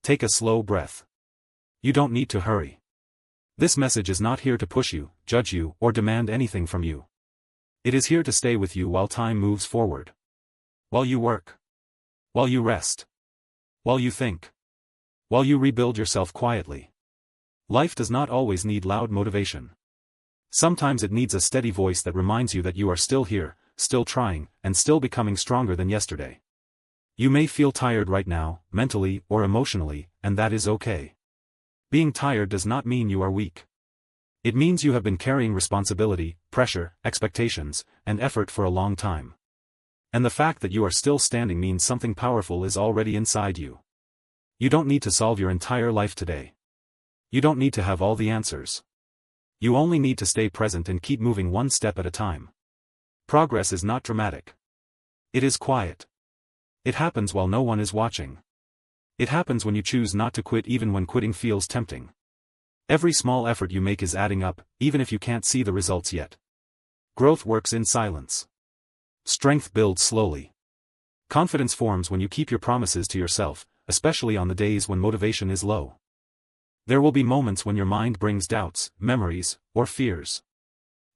Take a slow breath. You don't need to hurry. This message is not here to push you, judge you, or demand anything from you. It is here to stay with you while time moves forward. While you work. While you rest. While you think. While you rebuild yourself quietly. Life does not always need loud motivation. Sometimes it needs a steady voice that reminds you that you are still here, still trying, and still becoming stronger than yesterday. You may feel tired right now, mentally or emotionally, and that is okay. Being tired does not mean you are weak. It means you have been carrying responsibility, pressure, expectations, and effort for a long time. And the fact that you are still standing means something powerful is already inside you. You don't need to solve your entire life today. You don't need to have all the answers. You only need to stay present and keep moving one step at a time. Progress is not dramatic. It is quiet. It happens while no one is watching. It happens when you choose not to quit even when quitting feels tempting. Every small effort you make is adding up, even if you can't see the results yet. Growth works in silence. Strength builds slowly. Confidence forms when you keep your promises to yourself, especially on the days when motivation is low. There will be moments when your mind brings doubts, memories, or fears.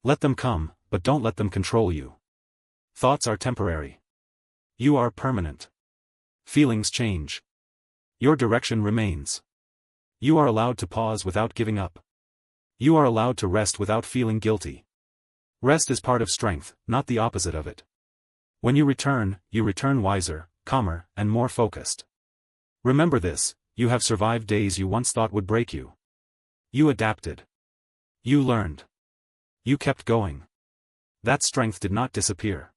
Let them come, but don't let them control you. Thoughts are temporary. You are permanent. Feelings change. Your direction remains. You are allowed to pause without giving up. You are allowed to rest without feeling guilty. Rest is part of strength, not the opposite of it. When you return wiser, calmer, and more focused. Remember this, you have survived days you once thought would break you. You adapted. You learned. You kept going. That strength did not disappear.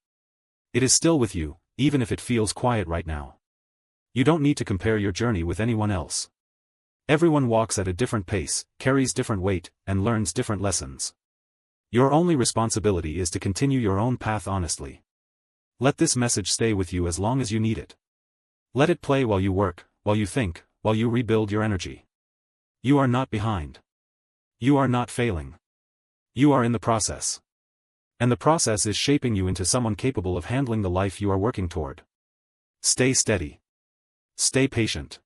It is still with you, even if it feels quiet right now. You don't need to compare your journey with anyone else. Everyone walks at a different pace, carries different weight, and learns different lessons. Your only responsibility is to continue your own path honestly. Let this message stay with you as long as you need it. Let it play while you work, while you think, while you rebuild your energy. You are not behind. You are not failing. You are in the process. And the process is shaping you into someone capable of handling the life you are working toward. Stay steady. Stay patient.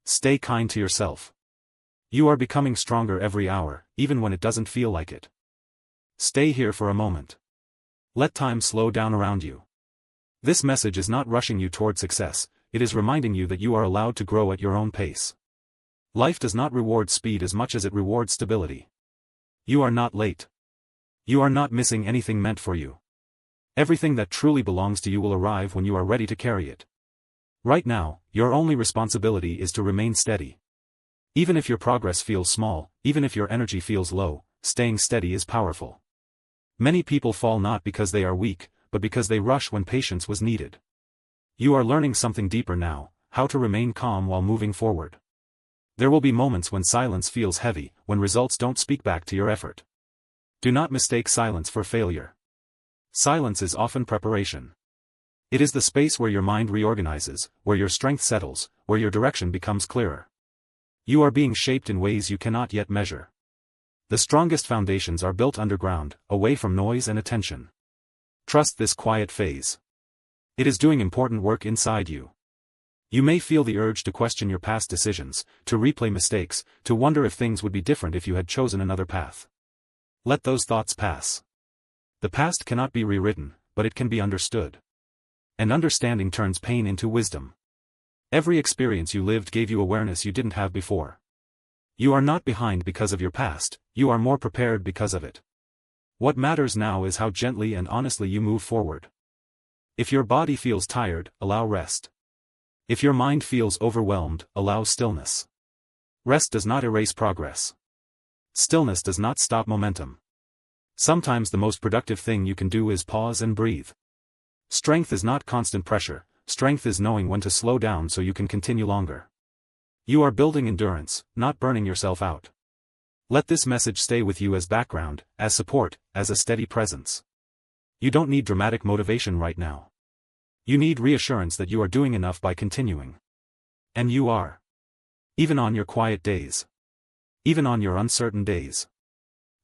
Stay kind to yourself. You are becoming stronger every hour, even when it doesn't feel like it. Stay here for a moment. Let time slow down around you. This message is not rushing you toward success, it is reminding you that you are allowed to grow at your own pace. Life does not reward speed as much as it rewards stability. You are not late. You are not missing anything meant for you. Everything that truly belongs to you will arrive when you are ready to carry it. Right now, your only responsibility is to remain steady. Even if your progress feels small, even if your energy feels low, staying steady is powerful. Many people fall not because they are weak, but because they rush when patience was needed. You are learning something deeper now, how to remain calm while moving forward. There will be moments when silence feels heavy, when results don't speak back to your effort. Do not mistake silence for failure. Silence is often preparation. It is the space where your mind reorganizes, where your strength settles, where your direction becomes clearer. You are being shaped in ways you cannot yet measure. The strongest foundations are built underground, away from noise and attention. Trust this quiet phase. It is doing important work inside you. You may feel the urge to question your past decisions, to replay mistakes, to wonder if things would be different if you had chosen another path. Let those thoughts pass. The past cannot be rewritten, but it can be understood. And understanding turns pain into wisdom. Every experience you lived gave you awareness you didn't have before. You are not behind because of your past, you are more prepared because of it. What matters now is how gently and honestly you move forward. If your body feels tired, allow rest. If your mind feels overwhelmed, allow stillness. Rest does not erase progress. Stillness does not stop momentum. Sometimes the most productive thing you can do is pause and breathe. Strength is not constant pressure, strength is knowing when to slow down so you can continue longer. You are building endurance, not burning yourself out. Let this message stay with you as background, as support, as a steady presence. You don't need dramatic motivation right now. You need reassurance that you are doing enough by continuing. And you are. Even on your quiet days. Even on your uncertain days.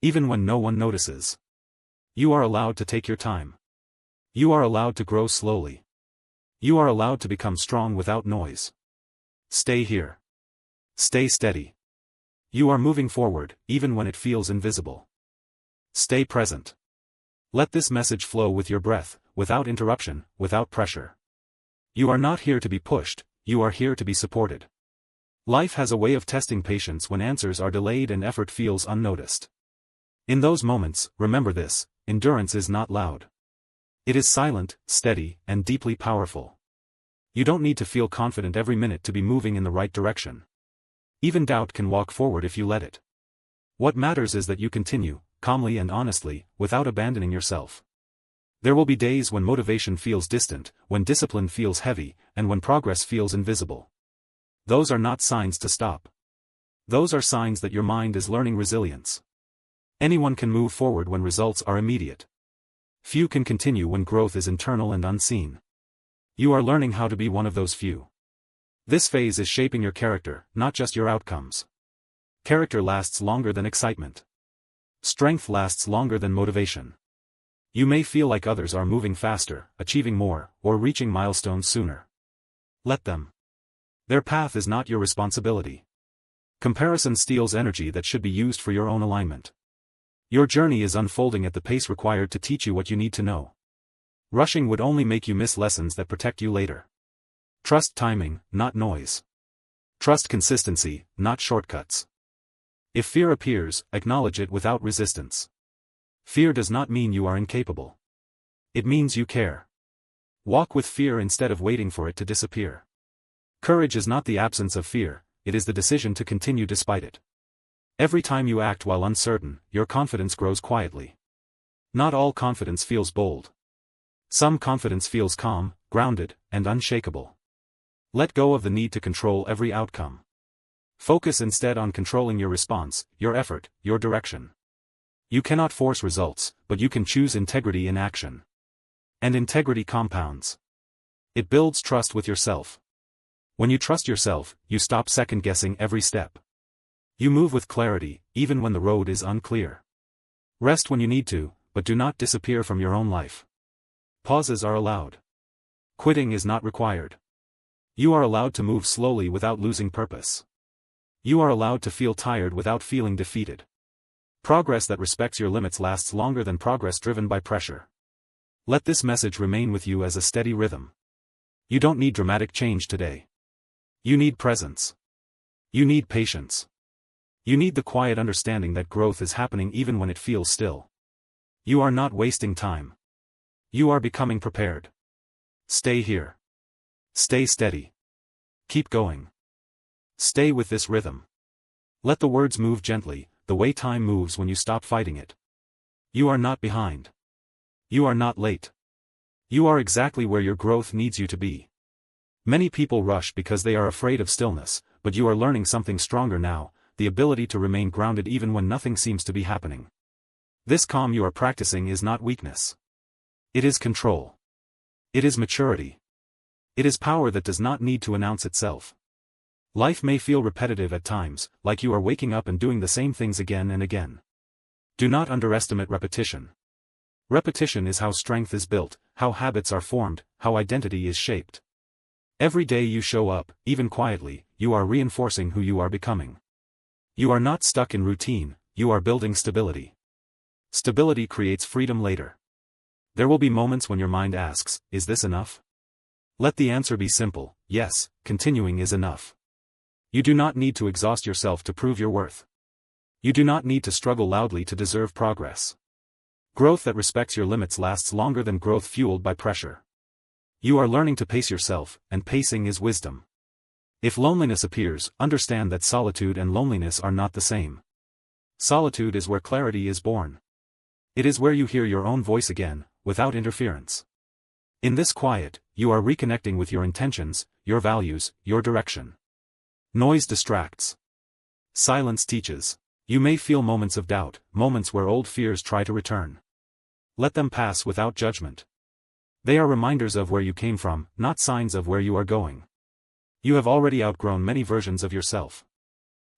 Even when no one notices. You are allowed to take your time. You are allowed to grow slowly. You are allowed to become strong without noise. Stay here. Stay steady. You are moving forward, even when it feels invisible. Stay present. Let this message flow with your breath, without interruption, without pressure. You are not here to be pushed, you are here to be supported. Life has a way of testing patience when answers are delayed and effort feels unnoticed. In those moments, remember this: endurance is not loud. It is silent, steady, and deeply powerful. You don't need to feel confident every minute to be moving in the right direction. Even doubt can walk forward if you let it. What matters is that you continue, calmly and honestly, without abandoning yourself. There will be days when motivation feels distant, when discipline feels heavy, and when progress feels invisible. Those are not signs to stop. Those are signs that your mind is learning resilience. Anyone can move forward when results are immediate. Few can continue when growth is internal and unseen. You are learning how to be one of those few. This phase is shaping your character, not just your outcomes. Character lasts longer than excitement. Strength lasts longer than motivation. You may feel like others are moving faster, achieving more, or reaching milestones sooner. Let them. Their path is not your responsibility. Comparison steals energy that should be used for your own alignment. Your journey is unfolding at the pace required to teach you what you need to know. Rushing would only make you miss lessons that protect you later. Trust timing, not noise. Trust consistency, not shortcuts. If fear appears, acknowledge it without resistance. Fear does not mean you are incapable. It means you care. Walk with fear instead of waiting for it to disappear. Courage is not the absence of fear, it is the decision to continue despite it. Every time you act while uncertain, your confidence grows quietly. Not all confidence feels bold. Some confidence feels calm, grounded, and unshakable. Let go of the need to control every outcome. Focus instead on controlling your response, your effort, your direction. You cannot force results, but you can choose integrity in action. And integrity compounds. It builds trust with yourself. When you trust yourself, you stop second-guessing every step. You move with clarity, even when the road is unclear. Rest when you need to, but do not disappear from your own life. Pauses are allowed. Quitting is not required. You are allowed to move slowly without losing purpose. You are allowed to feel tired without feeling defeated. Progress that respects your limits lasts longer than progress driven by pressure. Let this message remain with you as a steady rhythm. You don't need dramatic change today. You need presence. You need patience. You need the quiet understanding that growth is happening even when it feels still. You are not wasting time. You are becoming prepared. Stay here. Stay steady. Keep going. Stay with this rhythm. Let the words move gently, the way time moves when you stop fighting it. You are not behind. You are not late. You are exactly where your growth needs you to be. Many people rush because they are afraid of stillness, but you are learning something stronger now, the ability to remain grounded even when nothing seems to be happening. This calm you are practicing is not weakness. It is control. It is maturity. It is power that does not need to announce itself. Life may feel repetitive at times, like you are waking up and doing the same things again and again. Do not underestimate repetition. Repetition is how strength is built, how habits are formed, how identity is shaped. Every day you show up, even quietly, you are reinforcing who you are becoming. You are not stuck in routine, you are building stability. Stability creates freedom later. There will be moments when your mind asks, is this enough? Let the answer be simple, yes, continuing is enough. You do not need to exhaust yourself to prove your worth. You do not need to struggle loudly to deserve progress. Growth that respects your limits lasts longer than growth fueled by pressure. You are learning to pace yourself, and pacing is wisdom. If loneliness appears, understand that solitude and loneliness are not the same. Solitude is where clarity is born. It is where you hear your own voice again, without interference. In this quiet, you are reconnecting with your intentions, your values, your direction. Noise distracts. Silence teaches. You may feel moments of doubt, moments where old fears try to return. Let them pass without judgment. They are reminders of where you came from, not signs of where you are going. You have already outgrown many versions of yourself.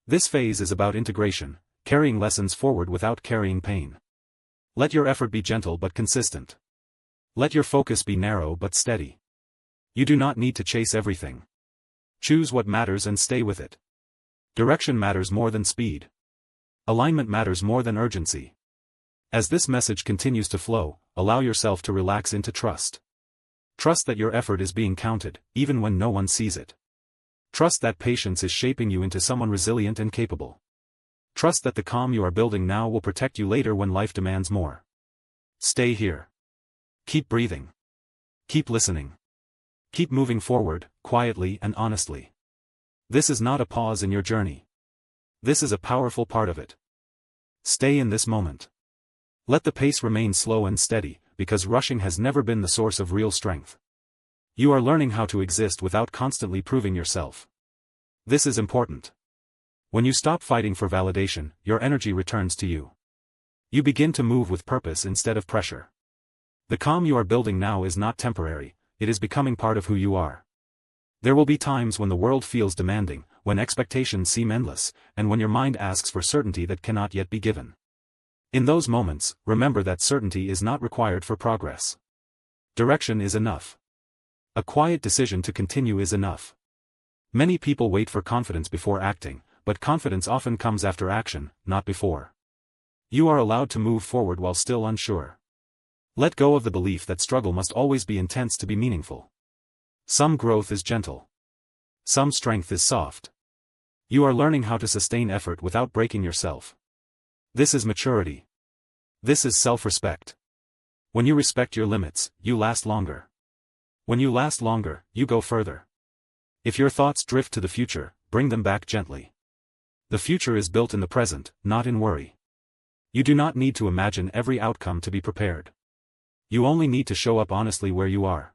This phase is about integration, carrying lessons forward without carrying pain. Let your effort be gentle but consistent. Let your focus be narrow but steady. You do not need to chase everything. Choose what matters and stay with it. Direction matters more than speed. Alignment matters more than urgency. As this message continues to flow, allow yourself to relax into trust. Trust that your effort is being counted, even when no one sees it. Trust that patience is shaping you into someone resilient and capable. Trust that the calm you are building now will protect you later when life demands more. Stay here. Keep breathing. Keep listening. Keep moving forward, quietly and honestly. This is not a pause in your journey. This is a powerful part of it. Stay in this moment. Let the pace remain slow and steady, because rushing has never been the source of real strength. You are learning how to exist without constantly proving yourself. This is important. When you stop fighting for validation, your energy returns to you. You begin to move with purpose instead of pressure. The calm you are building now is not temporary, it is becoming part of who you are. There will be times when the world feels demanding, when expectations seem endless, and when your mind asks for certainty that cannot yet be given. In those moments, remember that certainty is not required for progress. Direction is enough. A quiet decision to continue is enough. Many people wait for confidence before acting, but confidence often comes after action, not before. You are allowed to move forward while still unsure. Let go of the belief that struggle must always be intense to be meaningful. Some growth is gentle. Some strength is soft. You are learning how to sustain effort without breaking yourself. This is maturity. This is self-respect. When you respect your limits, you last longer. When you last longer, you go further. If your thoughts drift to the future, bring them back gently. The future is built in the present, not in worry. You do not need to imagine every outcome to be prepared. You only need to show up honestly where you are.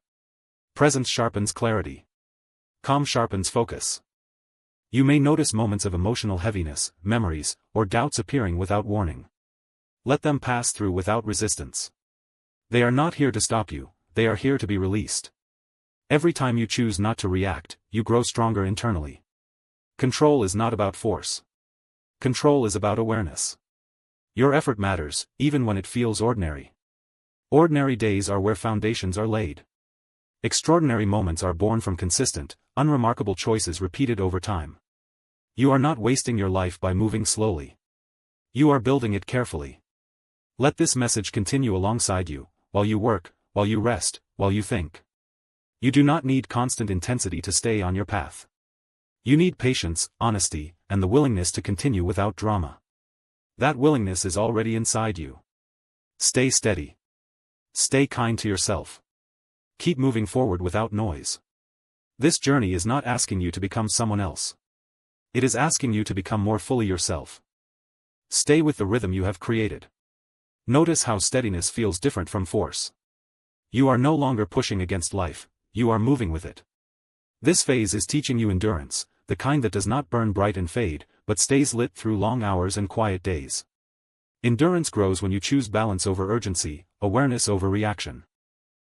Presence sharpens clarity. Calm sharpens focus. You may notice moments of emotional heaviness, memories, or doubts appearing without warning. Let them pass through without resistance. They are not here to stop you, they are here to be released. Every time you choose not to react, you grow stronger internally. Control is not about force. Control is about awareness. Your effort matters, even when it feels ordinary. Ordinary days are where foundations are laid. Extraordinary moments are born from consistent, unremarkable choices repeated over time. You are not wasting your life by moving slowly. You are building it carefully. Let this message continue alongside you, while you work, while you rest, while you think. You do not need constant intensity to stay on your path. You need patience, honesty, and the willingness to continue without drama. That willingness is already inside you. Stay steady. Stay kind to yourself. Keep moving forward without noise. This journey is not asking you to become someone else. It is asking you to become more fully yourself. Stay with the rhythm you have created. Notice how steadiness feels different from force. You are no longer pushing against life, you are moving with it. This phase is teaching you endurance, the kind that does not burn bright and fade, but stays lit through long hours and quiet days. Endurance grows when you choose balance over urgency, awareness over reaction.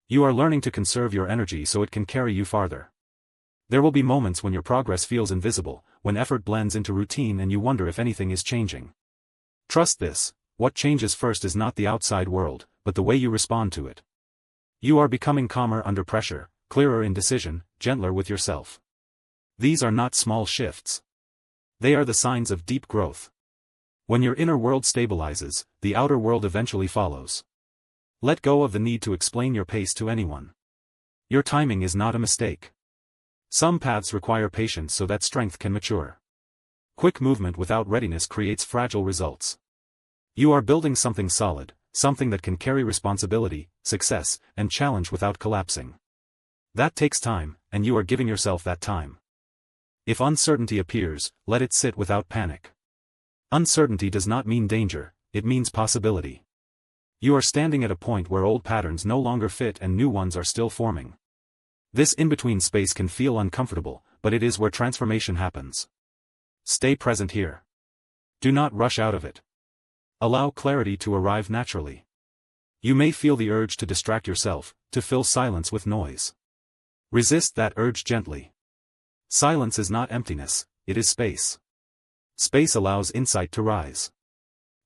You are learning to conserve your energy so it can carry you farther. There will be moments when your progress feels invisible, when effort blends into routine and you wonder if anything is changing. Trust this, what changes first is not the outside world, but the way you respond to it. You are becoming calmer under pressure, clearer in decision, gentler with yourself. These are not small shifts. They are the signs of deep growth. When your inner world stabilizes, the outer world eventually follows. Let go of the need to explain your pace to anyone. Your timing is not a mistake. Some paths require patience so that strength can mature. Quick movement without readiness creates fragile results. You are building something solid, something that can carry responsibility, success, and challenge without collapsing. That takes time, and you are giving yourself that time. If uncertainty appears, let it sit without panic. Uncertainty does not mean danger, it means possibility. You are standing at a point where old patterns no longer fit and new ones are still forming. This in-between space can feel uncomfortable, but it is where transformation happens. Stay present here. Do not rush out of it. Allow clarity to arrive naturally. You may feel the urge to distract yourself, to fill silence with noise. Resist that urge gently. Silence is not emptiness, it is space. Space allows insight to rise.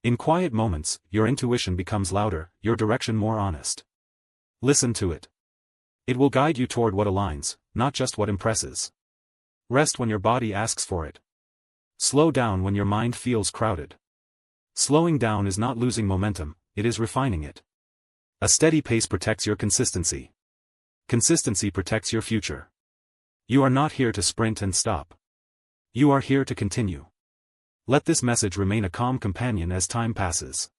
In quiet moments, your intuition becomes louder, your direction more honest. Listen to it. It will guide you toward what aligns, not just what impresses. Rest when your body asks for it. Slow down when your mind feels crowded. Slowing down is not losing momentum, it is refining it. A steady pace protects your consistency. Consistency protects your future. You are not here to sprint and stop. You are here to continue. Let this message remain a calm companion as time passes.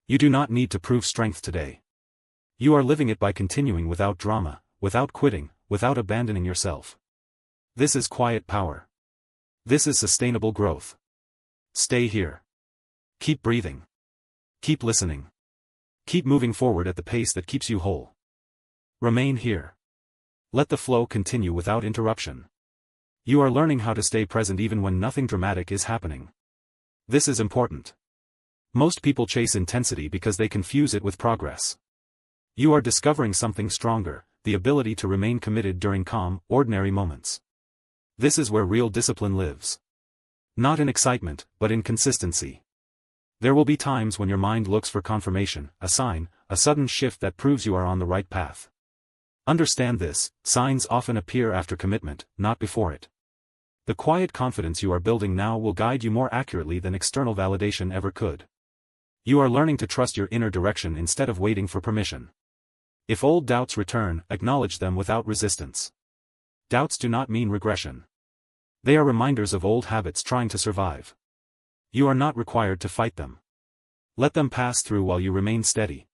You do not need to prove strength today. You are living it by continuing without drama, without quitting, without abandoning yourself. This is quiet power. This is sustainable growth. Stay here. Keep breathing. Keep listening. Keep moving forward at the pace that keeps you whole. Remain here. Let the flow continue without interruption. You are learning how to stay present even when nothing dramatic is happening. This is important. Most people chase intensity because they confuse it with progress. You are discovering something stronger, the ability to remain committed during calm, ordinary moments. This is where real discipline lives. Not in excitement, but in consistency. There will be times when your mind looks for confirmation, a sign, a sudden shift that proves you are on the right path. Understand this, signs often appear after commitment, not before it. The quiet confidence you are building now will guide you more accurately than external validation ever could. You are learning to trust your inner direction instead of waiting for permission. If old doubts return, acknowledge them without resistance. Doubts do not mean regression. They are reminders of old habits trying to survive. You are not required to fight them. Let them pass through while you remain steady.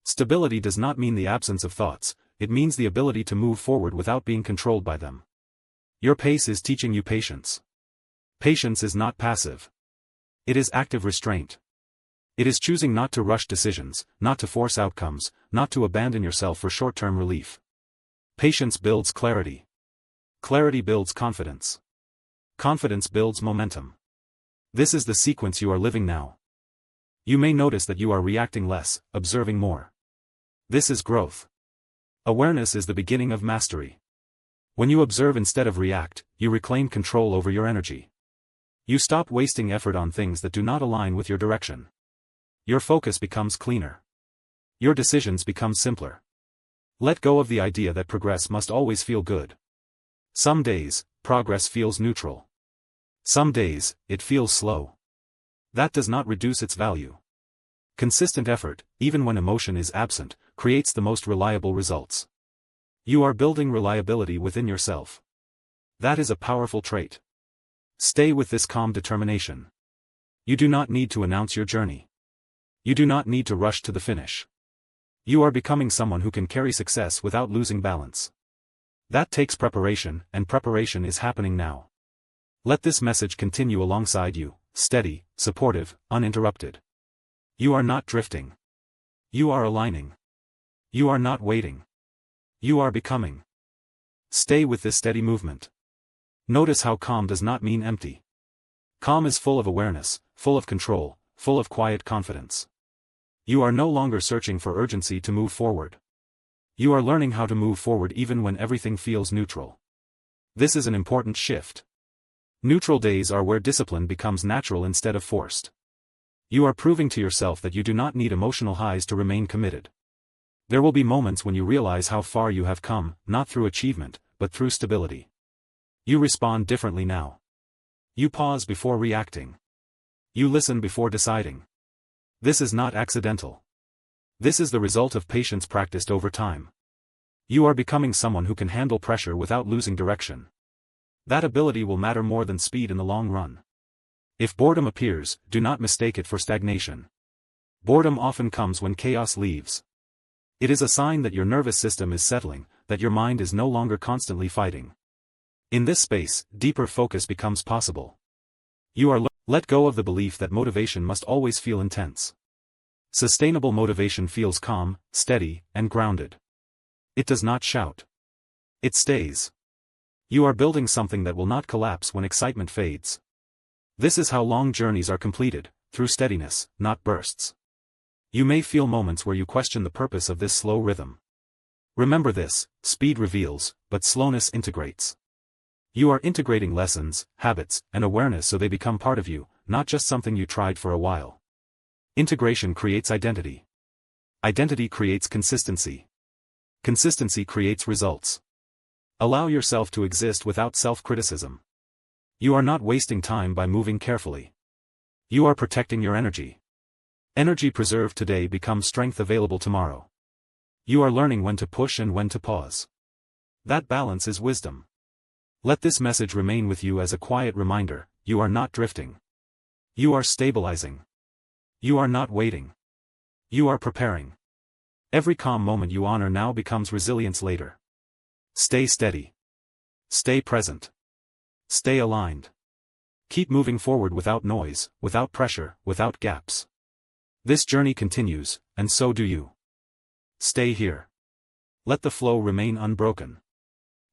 Stability does not mean the absence of thoughts, it means the ability to move forward without being controlled by them. Your pace is teaching you patience. Patience is not passive. It is active restraint. It is choosing not to rush decisions, not to force outcomes, not to abandon yourself for short-term relief. Patience builds clarity. Clarity builds confidence. Confidence builds momentum. This is the sequence you are living now. You may notice that you are reacting less, observing more. This is growth. Awareness is the beginning of mastery. When you observe instead of react, you reclaim control over your energy. You stop wasting effort on things that do not align with your direction. Your focus becomes cleaner. Your decisions become simpler. Let go of the idea that progress must always feel good. Some days, progress feels neutral. Some days, it feels slow. That does not reduce its value. Consistent effort, even when emotion is absent, creates the most reliable results. You are building reliability within yourself. That is a powerful trait. Stay with this calm determination. You do not need to announce your journey. You do not need to rush to the finish. You are becoming someone who can carry success without losing balance. That takes preparation, and preparation is happening now. Let this message continue alongside you, steady, supportive, uninterrupted. You are not drifting. You are aligning. You are not waiting. You are becoming. Stay with this steady movement. Notice how calm does not mean empty. Calm is full of awareness, full of control, full of quiet confidence. You are no longer searching for urgency to move forward. You are learning how to move forward even when everything feels neutral. This is an important shift. Neutral days are where discipline becomes natural instead of forced. You are proving to yourself that you do not need emotional highs to remain committed. There will be moments when you realize how far you have come, not through achievement, but through stability. You respond differently now. You pause before reacting. You listen before deciding. This is not accidental. This is the result of patience practiced over time. You are becoming someone who can handle pressure without losing direction. That ability will matter more than speed in the long run. If boredom appears, do not mistake it for stagnation. Boredom often comes when chaos leaves. It is a sign that your nervous system is settling, that your mind is no longer constantly fighting. In this space, deeper focus becomes possible. You are let go of the belief that motivation must always feel intense. Sustainable motivation feels calm, steady, and grounded. It does not shout. It stays. You are building something that will not collapse when excitement fades. This is how long journeys are completed, through steadiness, not bursts. You may feel moments where you question the purpose of this slow rhythm. Remember this, speed reveals, but slowness integrates. You are integrating lessons, habits, and awareness so they become part of you, not just something you tried for a while. Integration creates identity. Identity creates consistency. Consistency creates results. Allow yourself to exist without self-criticism. You are not wasting time by moving carefully. You are protecting your energy. Energy preserved today becomes strength available tomorrow. You are learning when to push and when to pause. That balance is wisdom. Let this message remain with you as a quiet reminder: you are not drifting. You are stabilizing. You are not waiting. You are preparing. Every calm moment you honor now becomes resilience later. Stay steady. Stay present. Stay aligned. Keep moving forward without noise, without pressure, without gaps. This journey continues, and so do you. Stay here. Let the flow remain unbroken.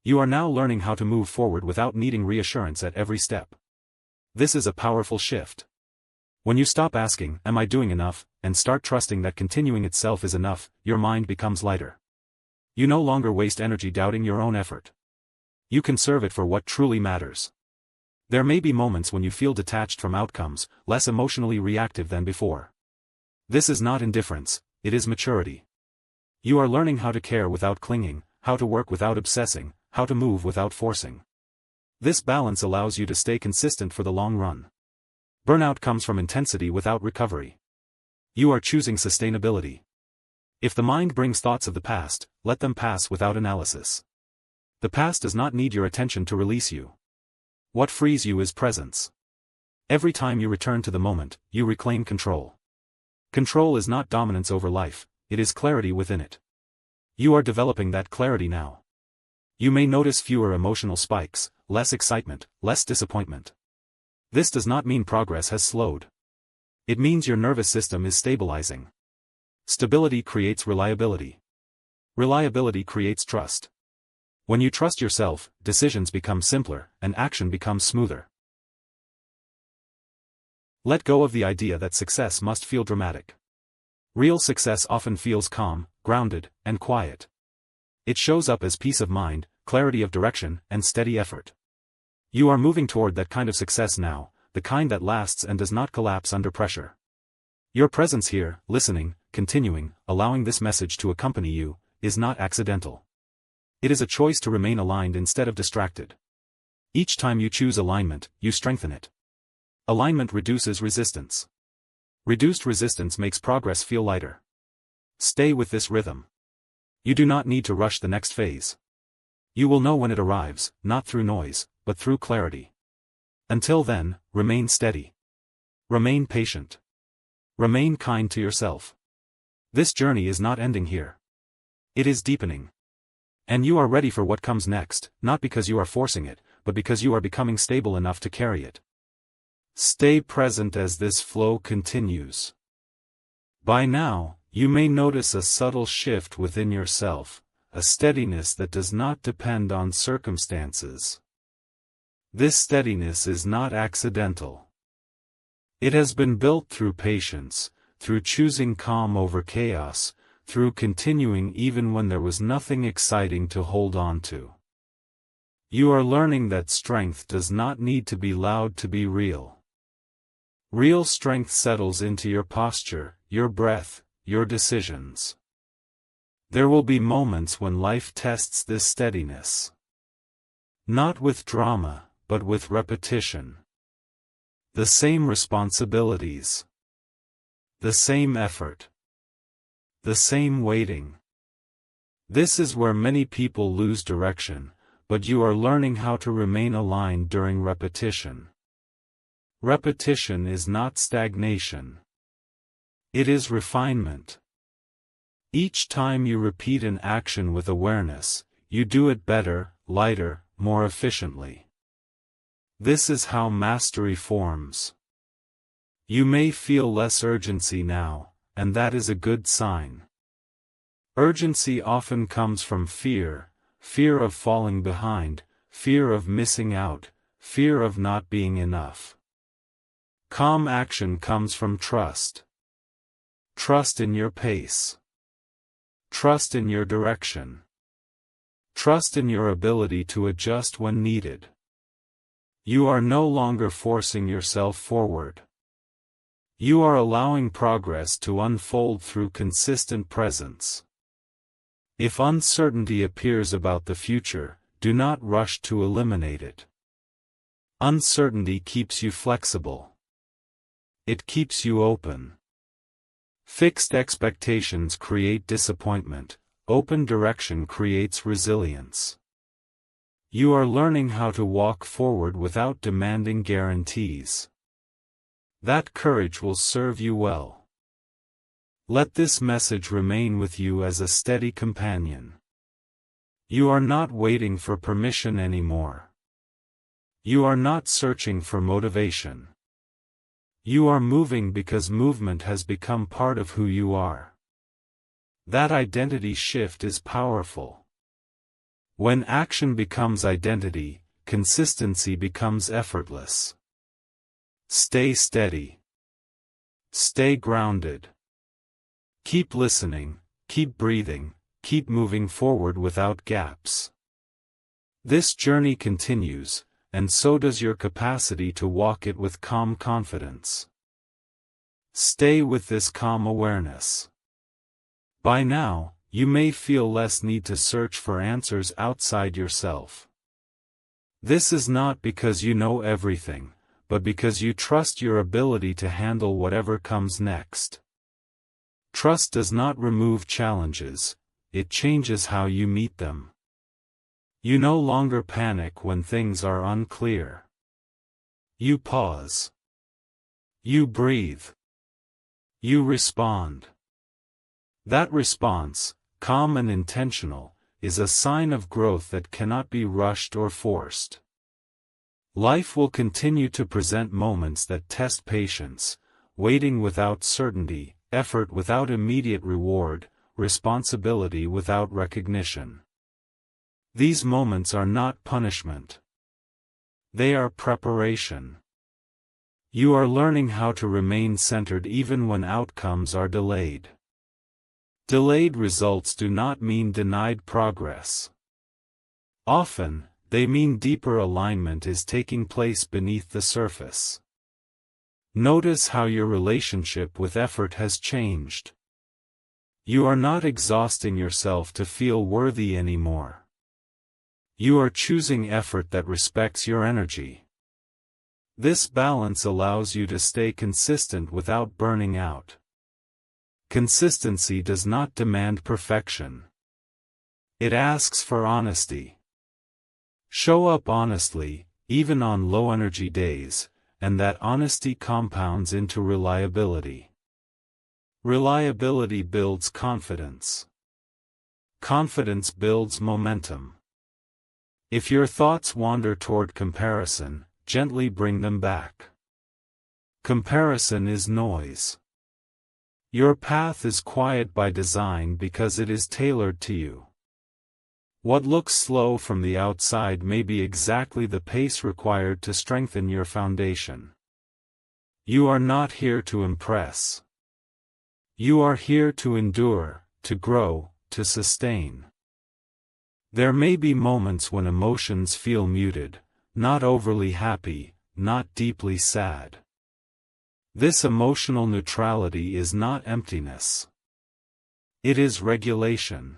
You are now learning how to move forward without needing reassurance at every step. This is a powerful shift. When you stop asking, "Am I doing enough?" and start trusting that continuing itself is enough, your mind becomes lighter. You no longer waste energy doubting your own effort. You conserve it for what truly matters. There may be moments when you feel detached from outcomes, less emotionally reactive than before. This is not indifference, it is maturity. You are learning how to care without clinging, how to work without obsessing, how to move without forcing. This balance allows you to stay consistent for the long run. Burnout comes from intensity without recovery. You are choosing sustainability. If the mind brings thoughts of the past, let them pass without analysis. The past does not need your attention to release you. What frees you is presence. Every time you return to the moment, you reclaim control. Control is not dominance over life, it is clarity within it. You are developing that clarity now. You may notice fewer emotional spikes, less excitement, less disappointment. This does not mean progress has slowed. It means your nervous system is stabilizing. Stability creates reliability. Reliability creates trust. When you trust yourself, decisions become simpler, and action becomes smoother. Let go of the idea that success must feel dramatic. Real success often feels calm, grounded, and quiet. It shows up as peace of mind, clarity of direction, and steady effort. You are moving toward that kind of success now, the kind that lasts and does not collapse under pressure. Your presence here, listening, continuing, allowing this message to accompany you, is not accidental. It is a choice to remain aligned instead of distracted. Each time you choose alignment, you strengthen it. Alignment reduces resistance. Reduced resistance makes progress feel lighter. Stay with this rhythm. You do not need to rush the next phase. You will know when it arrives, not through noise, but through clarity. Until then, remain steady. Remain patient. Remain kind to yourself. This journey is not ending here. It is deepening. And you are ready for what comes next, not because you are forcing it, but because you are becoming stable enough to carry it. Stay present as this flow continues. By now, you may notice a subtle shift within yourself, a steadiness that does not depend on circumstances. This steadiness is not accidental. It has been built through patience, through choosing calm over chaos, through continuing even when there was nothing exciting to hold on to. You are learning that strength does not need to be loud to be real. Real strength settles into your posture, your breath, your decisions. There will be moments when life tests this steadiness. Not with drama, but with repetition. The same responsibilities. The same effort. The same waiting. This is where many people lose direction, but you are learning how to remain aligned during repetition. Repetition is not stagnation. It is refinement. Each time you repeat an action with awareness, you do it better, lighter, more efficiently. This is how mastery forms. You may feel less urgency now, and that is a good sign. Urgency often comes from fear, fear of falling behind, fear of missing out, fear of not being enough. Calm action comes from trust. Trust in your pace. Trust in your direction. Trust in your ability to adjust when needed. You are no longer forcing yourself forward. You are allowing progress to unfold through consistent presence. If uncertainty appears about the future, do not rush to eliminate it. Uncertainty keeps you flexible. It keeps you open. Fixed expectations create disappointment. Open direction creates resilience. You are learning how to walk forward without demanding guarantees. That courage will serve you well. Let this message remain with you as a steady companion. You are not waiting for permission anymore. You are not searching for motivation. You are moving because movement has become part of who you are. That identity shift is powerful. When action becomes identity, consistency becomes effortless. Stay steady. Stay grounded. Keep listening, keep breathing, keep moving forward without gaps. This journey continues, and so does your capacity to walk it with calm confidence. Stay with this calm awareness. By now, you may feel less need to search for answers outside yourself. This is not because you know everything, but because you trust your ability to handle whatever comes next. Trust does not remove challenges, it changes how you meet them. You no longer panic when things are unclear. You pause. You breathe. You respond. That response, calm and intentional, is a sign of growth that cannot be rushed or forced. Life will continue to present moments that test patience, waiting without certainty, effort without immediate reward, responsibility without recognition. These moments are not punishment. They are preparation. You are learning how to remain centered even when outcomes are delayed. Delayed results do not mean denied progress. Often, they mean deeper alignment is taking place beneath the surface. Notice how your relationship with effort has changed. You are not exhausting yourself to feel worthy anymore. You are choosing effort that respects your energy. This balance allows you to stay consistent without burning out. Consistency does not demand perfection. It asks for honesty. Show up honestly, even on low-energy days, and that honesty compounds into reliability. Reliability builds confidence. Confidence builds momentum. If your thoughts wander toward comparison, gently bring them back. Comparison is noise. Your path is quiet by design because it is tailored to you. What looks slow from the outside may be exactly the pace required to strengthen your foundation. You are not here to impress. You are here to endure, to grow, to sustain. There may be moments when emotions feel muted, not overly happy, not deeply sad. This emotional neutrality is not emptiness. It is regulation.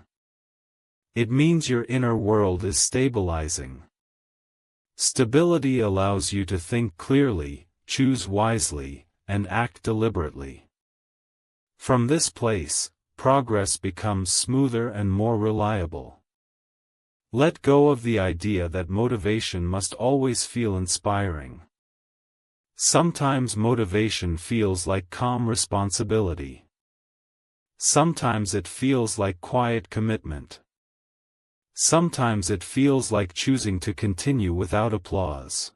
It means your inner world is stabilizing. Stability allows you to think clearly, choose wisely, and act deliberately. From this place, progress becomes smoother and more reliable. Let go of the idea that motivation must always feel inspiring. Sometimes motivation feels like calm responsibility. Sometimes it feels like quiet commitment. Sometimes it feels like choosing to continue without applause.